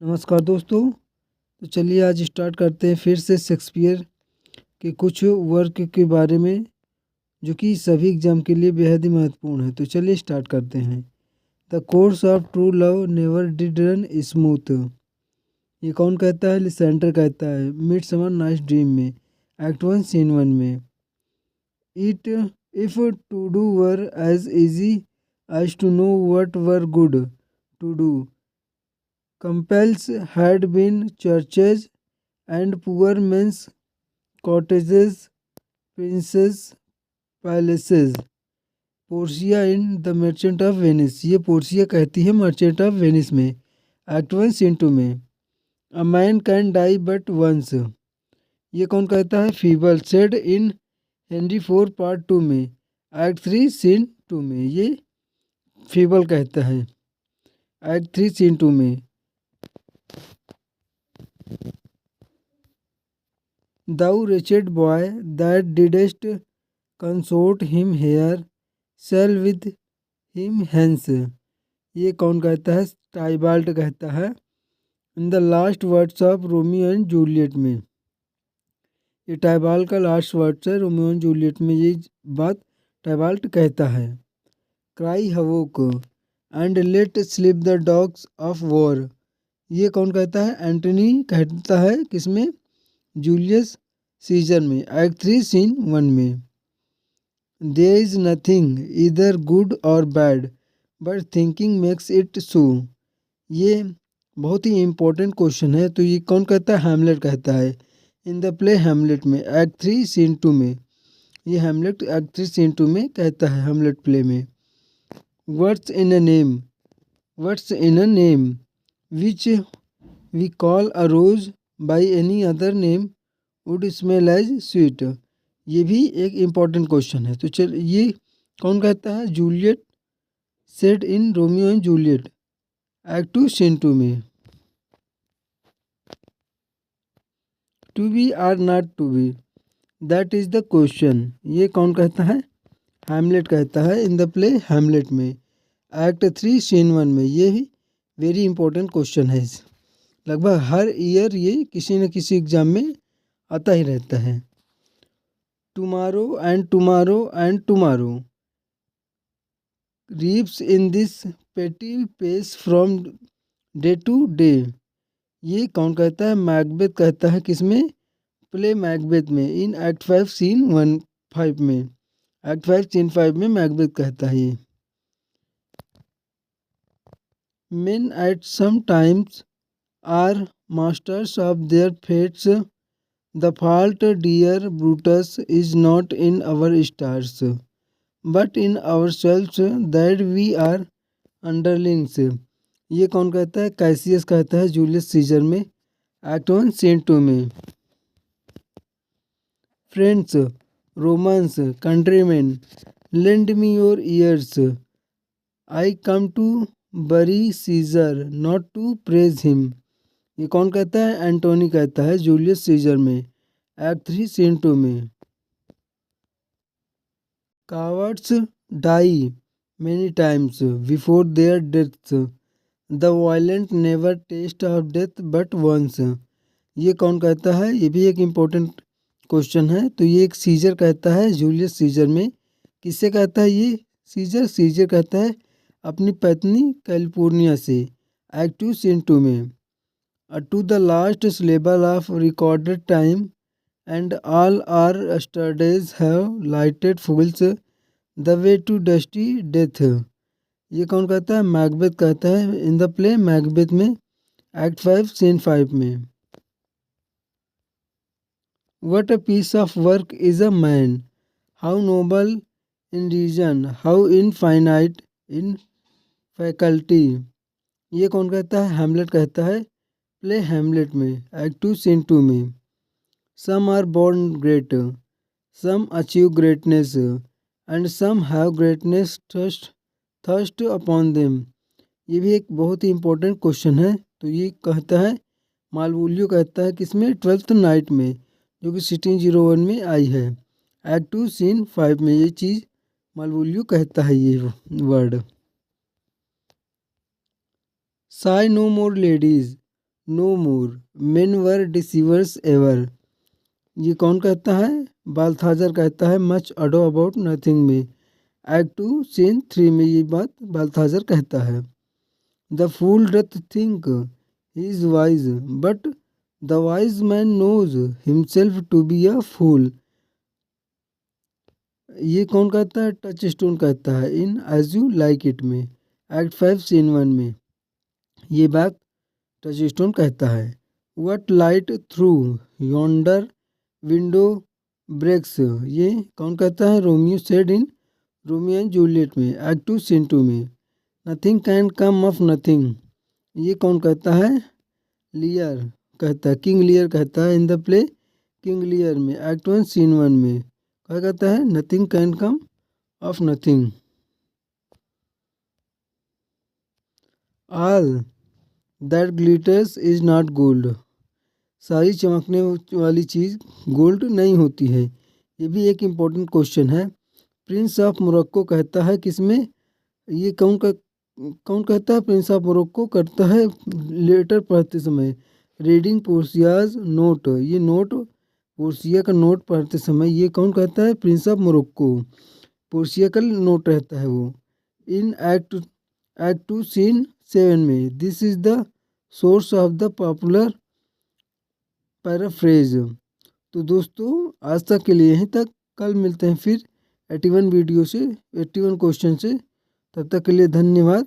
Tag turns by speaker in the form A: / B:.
A: नमस्कार दोस्तों। तो चलिए आज स्टार्ट करते हैं फिर से शेक्सपियर के कुछ वर्क के बारे में जो कि सभी एग्जाम के लिए बेहद ही महत्वपूर्ण है। तो चलिए स्टार्ट करते हैं। The course of true love never did run smooth. ये कौन कहता है? लिसेंडर कहता है मिड समर नाइट ड्रीम में, एक्ट 1 सीन 1 में। It if to do were as easy as to know what were good to do, compels had been churches and poor men's cottages, princes' palaces। Portia in the Merchant of Venice. ये Portia कहती है Merchant of Venice में, act 1 scene 2 में। A man can die but once. ये कौन कहता है? Feeble said in Henry 4 part 2 में, एक्ट 3 सीन 2 में। ये फीबल कहता है एक्ट 3 सीन 2 में। Thou wretched boy that didst consort him here, shall with him hence। ये कौन कहता है? टाइबाल्ट कहता है in the last words of Romeo and Juliet में। ये टाइबाल्ट का लास्ट वर्ड्स है रोमियो एंड जूलियट में, ये बात टाइबाल्ट कहता है। Cry havoc and let slip the dogs of war. ये कौन कहता है? एंटनी कहता है किसमें? जूलियस सीजर में, एक्ट 3 सीन 1 में। There is nothing either good or bad but thinking makes it so. ये बहुत ही इम्पोर्टेंट क्वेश्चन है। तो ये कौन कहता है? हैमलेट कहता है इन द प्ले हैमलेट में, एक्ट 3 सीन 2 में। ये हैमलेट एक्ट 3 सीन 2 में कहता है हैमलेट प्ले में। Words in a name, words in a name which we call a rose by any other name would smell as sweet. ये भी एक इम्पॉर्टेंट क्वेश्चन है। तो चल ये कौन कहता है? Juliet said in Romeo and Juliet, act 2 scene 2 में। To be or not to be, that is the question. ये कौन कहता है? हैमलेट कहता है इन द प्ले हैमलेट में, एक्ट 3 सीन 1 में। ये भी वेरी इंपॉर्टेंट क्वेश्चन है। लगभग हर ईयर ये किसी न किसी एग्जाम में आता ही रहता है। Tomorrow and tomorrow and tomorrow creeps in this petty pace from day to day. ये कौन कहता है? मैकबेथ कहता है किसमें? प्ले मैकबेथ में, इन एक्ट 5 सीन 1 5 में, एक्ट 5 सीन 5 में मैकबेथ कहता है ये। Men at some times are masters of their fates, the fault dear Brutus is not in our stars but in our selves that we are underlings. ये कौन कहता है? Cassius कहता है जूलियस सीजर में, एक्ट 1 सीन 2 में। Friends, Romans, countrymen, lend me your ears, I come to bury Caesar not to praise him. ये कौन कहता है? एंटोनी कहता है जूलियस सीजर में, एक्ट 3 सीन 2 में। Cowards die many times before their deaths, the violent never taste of death but once। ये कौन कहता है? ये भी एक इम्पोर्टेंट क्वेश्चन है। तो ये एक सीजर कहता है जूलियस सीजर में। किससे कहता है ये? सीजर कहता है अपनी पत्नी कैलिफोर्निया से, एक्ट 2 सीन 2 में। To the last syllable of recorded time and all our studies have lighted fools the way to dusty death. ये कौन कहता है? मैकबेथ कहता है इन द प्ले मैकबेथ में, एक्ट 5 सीन 5 में। What a piece of work is a man, how noble in reason, how infinite in faculty. ये कौन कहता है? हैमलेट कहता है प्ले हैमलेट में, एक्ट 2 सीन 2 में। Some are born great, some achieve greatness and some have greatness thrust upon them. ये भी एक बहुत ही इंपॉर्टेंट क्वेश्चन है। तो ये कहता है मालवोलियो कहता है किसमें? 12th नाइट में, जो कि 1601 में आई है, एक्ट 2 सीन 5 में। ये चीज़ मालवोलियो कहता है ये word. Sigh no more ladies no more, men were deceivers ever. ये कौन कहता है? बाल्थाजर कहता है मच अडो अबाउट नथिंग में। एक्ट 2 सीन 3 में ये बात बाल्थाजर कहता है। The fool doth think he is wise but the wise man knows himself to be a fool. ये कौन कहता है? टच स्टोन कहता है in As You Like It में। एक्ट 5 सीन 1 में ये बात टच स्टोन कहता है। What light through yonder window breaks, ये कौन कहता है? Romeo said in Romeo and Juliet में। एक्ट 2 सीन 2 में nothing can come of nothing, ये कौन कहता है? लियर कहता है, किंग लियर कहता है in the play King Lear में। एक्ट 1 सीन 1 में क्या कहता है? Nothing can come of nothing. All that glitters is not gold, सारी चमकने वाली चीज़ गोल्ड नहीं होती है। ये भी एक इम्पोर्टेंट क्वेश्चन है। प्रिंस ऑफ मोरक्को कहता है किसमें? ये कौन कहता है? प्रिंस ऑफ मोरक्को करता है लेटर पढ़ते समय। रीडिंग पोर्सियाज नोट, ये नोट पोर्सिया का नोट पढ़ते समय ये कौन कहता है? Prince of Morocco. पोर्सिया का नोट रहता है वो। इन एक्ट 2 सीन 7 में this is the source of the popular paraphrase. तो दोस्तों आज तक के लिए यहीं तक, कल मिलते हैं फिर 81 वीडियो से, 81 क्वेश्चन से। तब तक के लिए धन्यवाद।